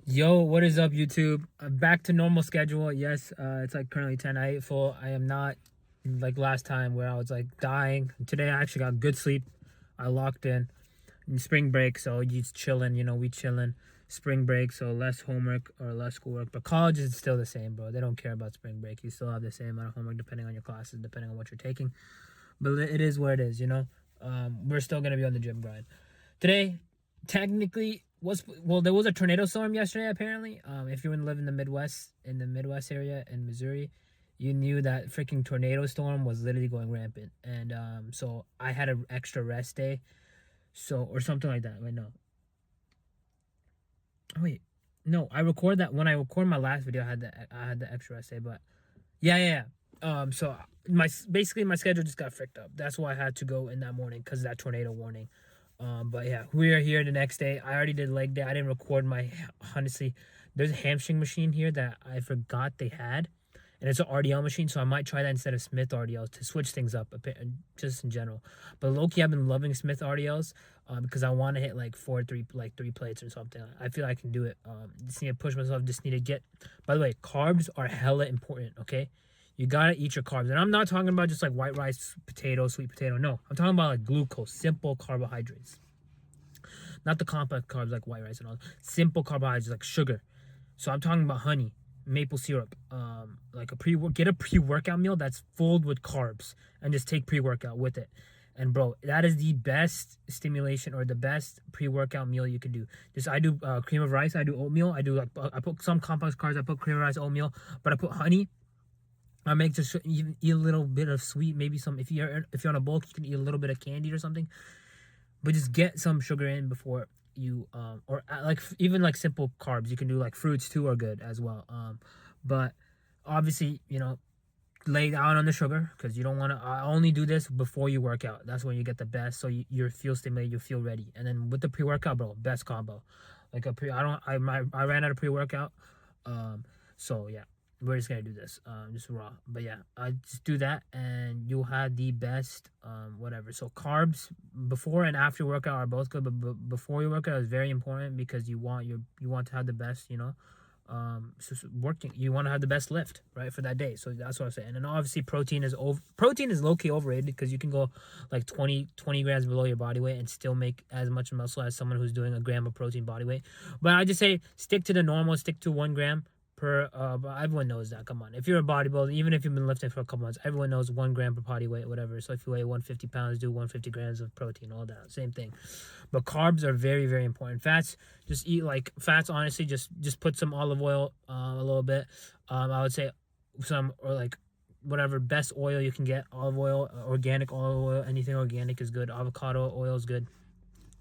Yo, what is up, YouTube? Back to normal schedule. Yes, it's like currently 10. I ate full. I am not like last time where I was like dying. Today I actually got good sleep. I locked in spring break, so you chilling. We chilling. Spring break, so less homework or less schoolwork. But college is still the same, bro. They don't care about spring break. You still have the same amount of homework depending on your classes, depending on what you're taking. But it is what it is. We're still gonna be on the gym grind. Today, technically, there was a tornado storm yesterday. Apparently, if you live in the Midwest area in Missouri, you knew that freaking tornado storm was literally going rampant, and so I had an extra rest day, or something like that. Wait, no, wait, no, I record that when I record my last video. I had the extra rest day, but yeah. So my schedule just got fricked up. That's why I had to go in that morning because of that tornado warning. But yeah, we are here the next day. I already did leg day. I didn't record my honestly. There's a hamstring machine here that I forgot they had, and it's an RDL machine. So I might try that instead of Smith RDLs to switch things up, just in general. But low-key, I've been loving Smith RDLs because I want to hit like three plates or something. I feel I can do it. Just need to push myself. Just need to get. By the way, carbs are hella important. Okay. You gotta eat your carbs. And I'm not talking about just like white rice, potato, sweet potato. No, I'm talking about like glucose, simple carbohydrates. Not the complex carbs like white rice and all. Simple carbohydrates like sugar. So I'm talking about honey, maple syrup, like get a pre-workout meal that's filled with carbs and just take pre-workout with it. And bro, that is the best stimulation or the best pre-workout meal you can do. Just I do cream of rice, I do oatmeal, I put some complex carbs, I put cream of rice, oatmeal, but I put honey. I make just even eat a little bit of sweet, maybe some. If you're on a bulk, you can eat a little bit of candy or something. But just get some sugar in before you or like even like simple carbs. You can do like fruits too are good as well. But obviously lay down on the sugar because you don't want to. I only do this before you work out. That's when you get the best. So you feel stimulated, you feel ready, and then with the pre workout, bro, best combo. Like a pre, I don't. I ran out of pre workout. So yeah, we're just gonna do this, just raw. But yeah, I just do that, and you'll have the best, whatever. So carbs before and after workout are both good, but before your workout is very important because you want to have the best, working. You want to have the best lift, right, for that day. So that's what I'm saying. And then obviously protein is low key overrated because you can go like 20 grams below your body weight and still make as much muscle as someone who's doing a gram of protein body weight. But I just say stick to the normal, stick to 1 gram per. But everyone knows that. Come on, if you're a bodybuilder, even if you've been lifting for a couple months, everyone knows 1 gram per body weight, whatever. So if you weigh 150 pounds, do 150 grams of protein, all that same thing. But carbs are very, very important. Fats, just eat like fats. Honestly, just put some olive oil, a little bit. I would say some or like whatever best oil you can get. Olive oil, organic olive oil, anything organic is good. Avocado oil is good.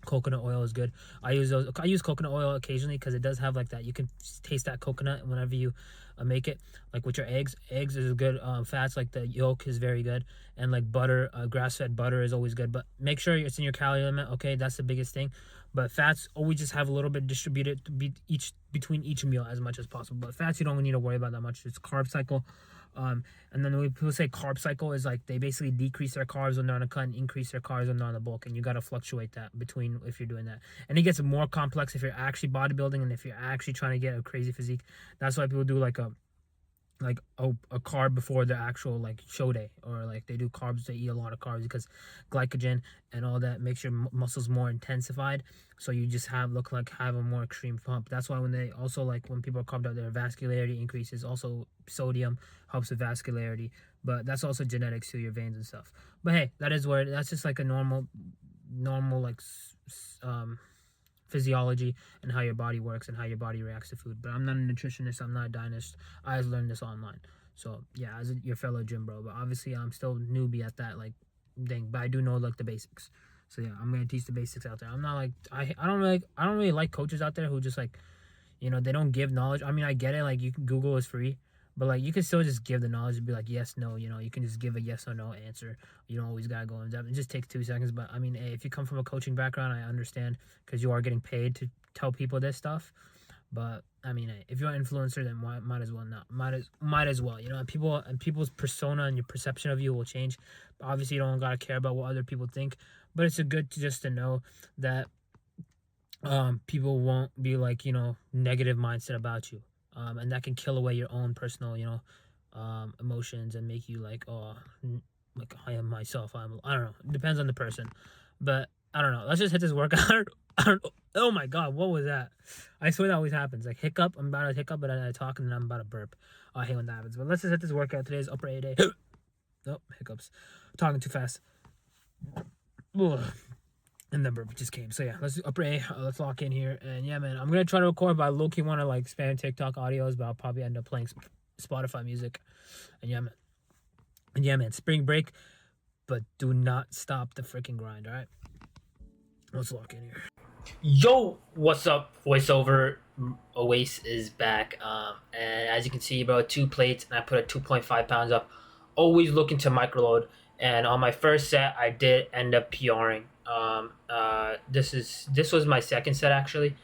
Coconut oil is good. I use coconut oil occasionally because it does have like that. You can taste that coconut whenever you make it, like with your eggs. Eggs is good. Fats like the yolk is very good, and like butter, grass-fed butter is always good. But make sure it's in your calorie limit. Okay, that's the biggest thing. But fats always just have a little bit distributed to be between each meal as much as possible. But fats you don't need to worry about that much. It's carb cycle. And then when people say carb cycle is like they basically decrease their carbs when they're on a cut and increase their carbs when they're on the bulk, and you got to fluctuate that between if you're doing that. And it gets more complex if you're actually bodybuilding and if you're actually trying to get a crazy physique. That's why people do like a carb before the actual like show day, or like they do carbs, they eat a lot of carbs because glycogen and all that makes your muscles more intensified, so you just have a more extreme pump. That's why when people are carved out, their vascularity increases. Also sodium helps with vascularity, but that's also genetics to your veins and stuff. But hey, that's just like a normal like physiology and how your body works and how your body reacts to food. But I'm not a nutritionist, I'm not a dietist. I learned this online. So yeah, as your fellow gym bro, but obviously I'm still newbie at that like thing, but I do know like the basics. So yeah, I'm gonna teach the basics out there. I'm not like I don't really like coaches out there who just like they don't give knowledge. I mean, I get it, like Google is free, but like you can still just give the knowledge and be like yes, no, you can just give a yes or no answer. You don't always gotta go in depth. It just takes 2 seconds. But I mean, hey, if you come from a coaching background, I understand because you are getting paid to tell people this stuff. But I mean, hey, if you're an influencer, then might as well not. Might as well. People's persona and your perception of you will change. Obviously, you don't gotta care about what other people think, but it's just to know that people won't be like, negative mindset about you. And that can kill away your own personal, emotions and make you like, oh, like I am myself. I don't know. It depends on the person, but I don't know. Let's just hit this workout. I don't know. Oh my god, what was that? I swear that always happens. Like hiccup, I'm about to hiccup, but I talk and then I'm about to burp. I hate when that happens. But let's just hit this workout. Today's upper A day. Nope, hiccups. Talking too fast. Ugh. And then burp just came. So yeah, let's do upper A. Let's lock in here. And yeah, man, I'm gonna try to record, but I low key want to like spam TikTok audios, but I'll probably end up playing Spotify music. And yeah, man, spring break, but do not stop the freaking grind. All right, let's lock in here. Yo, what's up? Voiceover Oasis is back. And as you can see, bro, 2 plates, and I put a 2.5 pounds up. Always looking to microload. And on my first set, I did end up PRing. This was my second set actually.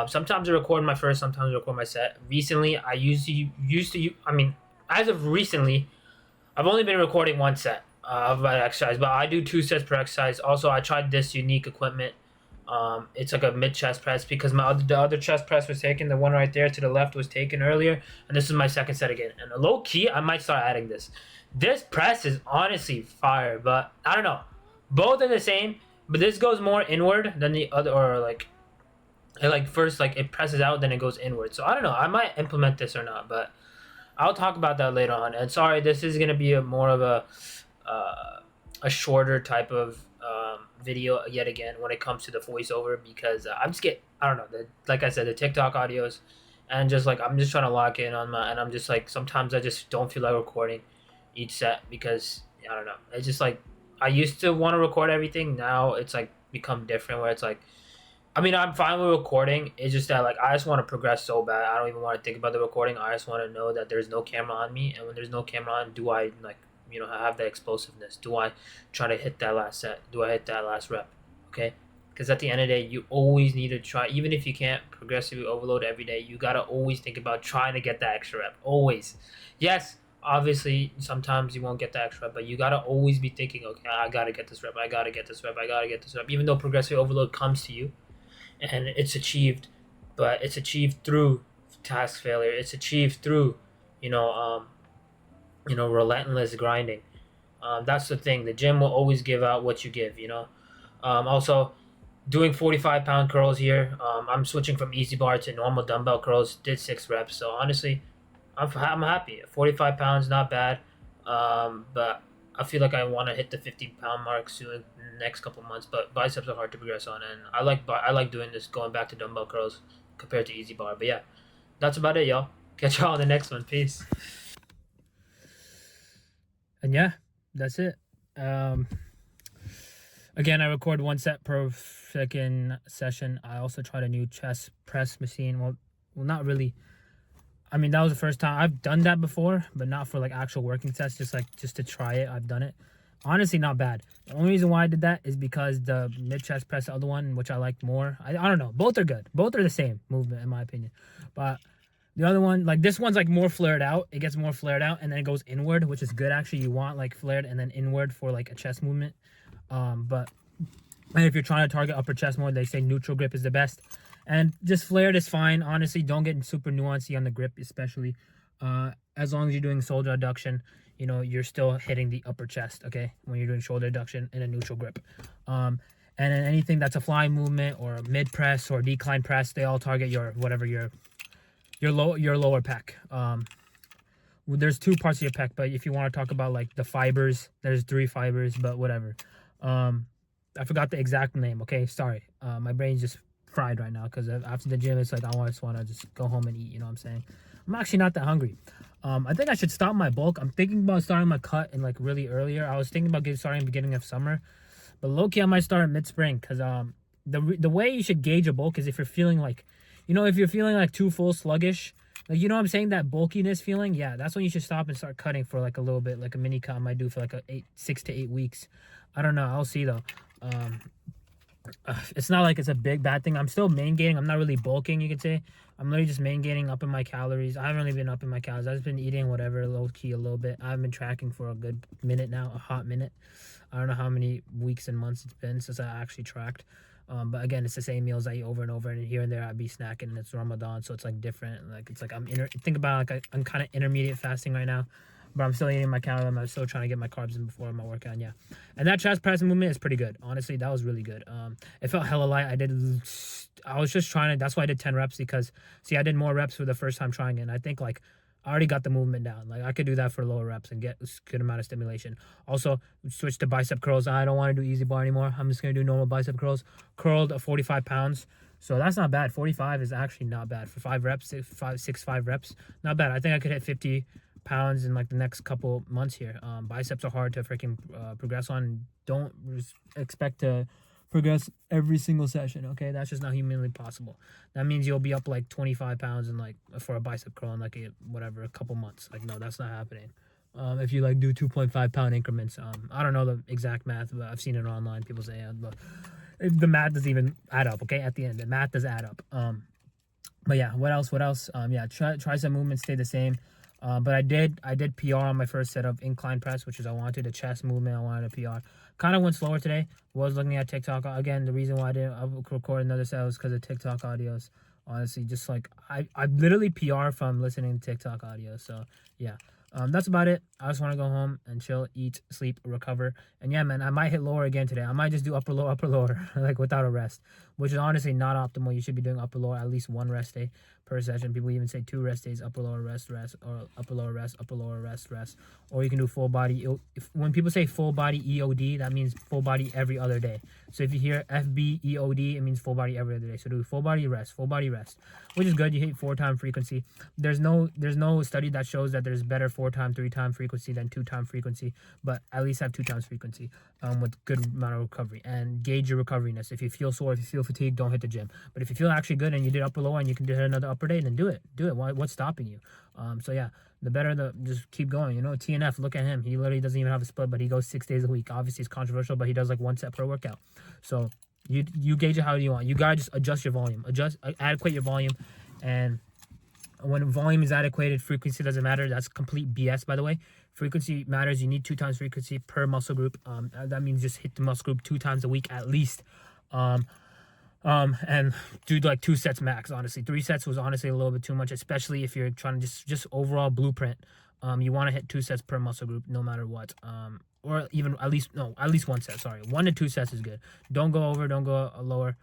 Sometimes I record my first, sometimes I record my set. Recently, I used to. I mean, as of recently, I've only been recording one set of my exercise, but I do 2 sets per exercise. Also, I tried this unique equipment. It's like a mid chest press because the other chest press was taken. The one right there to the left was taken earlier, and this is my second set again. And low key, I might start adding this. This press is honestly fire, but I don't know. Both are the same, but this goes more inward than the other, or like first like it presses out, then it goes inward. So I don't know. I might implement this or not, but I'll talk about that later on. And sorry, this is gonna be more of a shorter type of video yet again when it comes to the voiceover because I don't know, like I said, the TikTok audios, and just like I'm just trying to lock in on and I'm just like sometimes I just don't feel like recording each set because I don't know, it's just like I used to want to record everything. Now it's like become different where it's like, I mean, I'm fine with recording. It's just that like I just want to progress so bad. I don't even want to think about the recording. I just want to know that there's no camera on me, and when there's no camera on, do I like have that explosiveness? Do I try to hit that last set? Do I hit that last rep? Okay, because at the end of the day, you always need to try. Even if you can't progressively overload every day, you gotta always think about trying to get that extra rep. Always, yes. Obviously, sometimes you won't get that extra rep, but you gotta always be thinking, okay, I gotta get this rep. I gotta get this rep. I gotta get this rep. Even though progressive overload comes to you and it's achieved, but it's achieved through task failure. It's achieved through, you know, um, relentless grinding. That's the thing. The gym will always give out what you give. Also, doing 45-pound curls here. I'm switching from easy bar to normal dumbbell curls. Did 6 reps. So honestly, I'm happy. 45 pounds, not bad. But I feel like I want to hit the 50-pound mark soon in the next couple months. But biceps are hard to progress on, and I like doing this, going back to dumbbell curls compared to easy bar. But yeah, that's about it, y'all. Catch y'all on the next one. Peace. And yeah, that's it. Again, I record 1 set per second session. I also tried a new chest press machine. Well, not really. I mean, that was the first time I've done that before, but not for like actual working sets. Just to try it, I've done it. Honestly, not bad. The only reason why I did that is because the mid chest press, the other one, which I liked more. I don't know. Both are good. Both are the same movement in my opinion. But the other one, like this one's like more flared out. It gets more flared out and then it goes inward, which is good actually. You want like flared and then inward for like a chest movement. But and if you're trying to target upper chest more, they say neutral grip is the best. And just flared is fine. Honestly, don't get super nuancy on the grip, especially. As long as you're doing shoulder adduction, you're still hitting the upper chest, okay? When you're doing shoulder adduction in a neutral grip. And then anything that's a flying movement or a mid press or decline press, they all target your lower pec. There's 2 parts of your pec, but if you want to talk about like the fibers, there's 3 fibers, but whatever. I forgot the exact name, okay? Sorry. My brain's just fried right now because after the gym, it's like I just want to just go home and eat, you know what I'm saying? I'm actually not that hungry. I think I should stop my bulk. I'm thinking about starting my cut in like really earlier. I was thinking about starting beginning of summer, but low-key I might start in mid-spring because the way you should gauge a bulk is if you're feeling like, if you're feeling like too full, sluggish, like, you know what I'm saying, that bulkiness feeling, yeah, that's when you should stop and start cutting for like a little bit, like a mini cut I might do for like 6 to 8 weeks. I don't know. I'll see though. It's not like it's a big bad thing. I'm still main gaining. I'm not really bulking, you could say. I'm literally just main gaining, up in my calories. I haven't really been up in my calories. I've just been eating whatever, low key a little bit. I've been tracking for a good minute now, a hot minute. I don't know how many weeks and months it's been since I actually tracked. But again, it's the same meals I eat over and over, and here and there I'd be snacking, and it's Ramadan, so it's like different. Like it's like think about like I'm kind of intermediate fasting right now, but I'm still eating my calories. I'm still trying to get my carbs in before my workout. And yeah, and that chest press movement is pretty good. Honestly, that was really good. It felt hella light. I was just trying to. That's why I did 10 reps because see, I did more reps for the first time trying it. And I think like I already got the movement down. Like I could do that for lower reps and get a good amount of stimulation. Also, switch to bicep curls. I don't want to do easy bar anymore. I'm just gonna do normal bicep curls. Curled 45 pounds. So that's not bad. 45 is actually not bad for 5 reps, 5 reps. Not bad. I think I could hit 50 pounds in like the next couple months here. Biceps are hard to freaking progress on. Don't expect to progress every single session. Okay, that's just not humanly possible. That means you'll be up like 25 pounds in like for a bicep curl in like a couple months. Like no, that's not happening. If you like do 2.5 pound increments, I don't know the exact math, but I've seen it online. People say but the math doesn't even add up. Okay, at the end, the math does add up. But yeah, what else? Yeah, tricep movements stay the same. But I did PR on my first set of incline press, which is I wanted a chest movement. I wanted a PR. Kind of went slower today. Was looking at TikTok again. The reason why I didn't record another set was because of TikTok audios. Honestly, just like I literally PR from listening to TikTok audio. So yeah. That's about it. I just want to go home and chill, eat, sleep, recover. And yeah, man, I might hit lower again today. I might just do upper lower, like without a rest, which is honestly not optimal. You should be doing upper lower at least 1 rest day per session. People even say 2 rest days, upper lower rest, or upper lower rest. Or you can do full body. When people say full body EOD, that means full body every other day. So if you hear FBEOD, it means full body every other day. So do full body rest, which is good. You hit 4-time frequency. There's no study that shows that there's better 4-time, 3-time frequency than 2-time frequency, but at least have 2 times frequency with good amount of recovery and gauge your recoveryness. If you feel sore, if you feel fatigued, don't hit the gym. But if you feel actually good and you did upper lower and you can do another upper day, then do it. What's stopping you? So yeah, the better just keep going. You know, TNF, look at him. He literally doesn't even have a split, but he goes 6 days a week. Obviously, it's controversial, but he does like 1 set per workout. So you gauge it how you want. You gotta just adjust your volume, adequate your volume, and when volume is adequated, frequency doesn't matter. That's complete BS, by the way. Frequency matters. You need 2 times frequency per muscle group. That means just hit the muscle group 2 times a week at least. And do like 2 sets max. Honestly, 3 sets was honestly a little bit too much, especially if you're trying to just overall blueprint. You want to hit 2 sets per muscle group no matter what. Or even at least 1 set. Sorry, 1 to 2 sets is good. Don't go over. Don't go lower.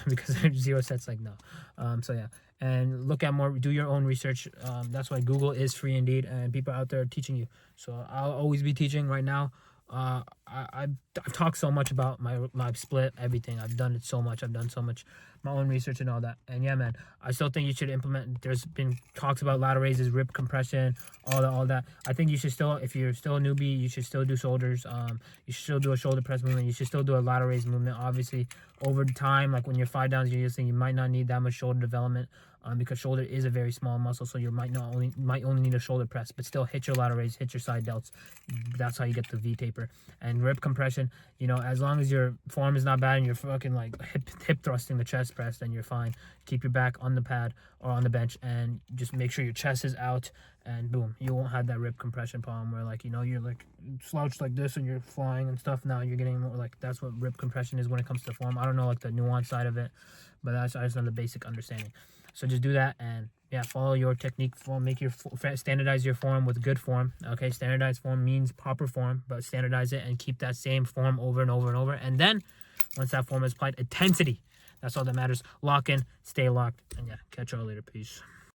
Because 0 sets, like no. So yeah, and look at more. Do your own research. That's why Google is free indeed, and people out there are teaching you. So I'll always be teaching. Right now, I've talked so much about my split, everything. I've done it so much. I've done so much my own research and all that. And yeah, man, I still think you should implement. There's been talks about lateral raises, rib compression, all that. I think you should still, if you're still a newbie, you should still do shoulders. You should still do a shoulder press movement. You should still do a lateral raise movement. Obviously, over time, like when you're 5 downs, you're using, you might not need that much shoulder development. Because shoulder is a very small muscle, so you might only need a shoulder press, but still hit your lateral raise, hit your side delts. That's how you get the V taper. And rib compression, you know, as long as your form is not bad and you're fucking like hip thrusting the chest press, then you're fine. Keep your back on the pad or on the bench, and just make sure your chest is out, and boom, you won't have that rib compression problem where, like, you know, you're like slouched like this and you're flying and stuff. Now you're getting more like, that's what rib compression is when it comes to form. I don't know like the nuance side of it, but I just know the basic understanding. So just do that, and yeah, follow your technique form. Make your standardize your form with good form. Okay, standardized form means proper form, but standardize it and keep that same form over and over and over. And then once that form is applied, intensity. That's all that matters. Lock in, stay locked, and yeah, catch y'all later. Peace.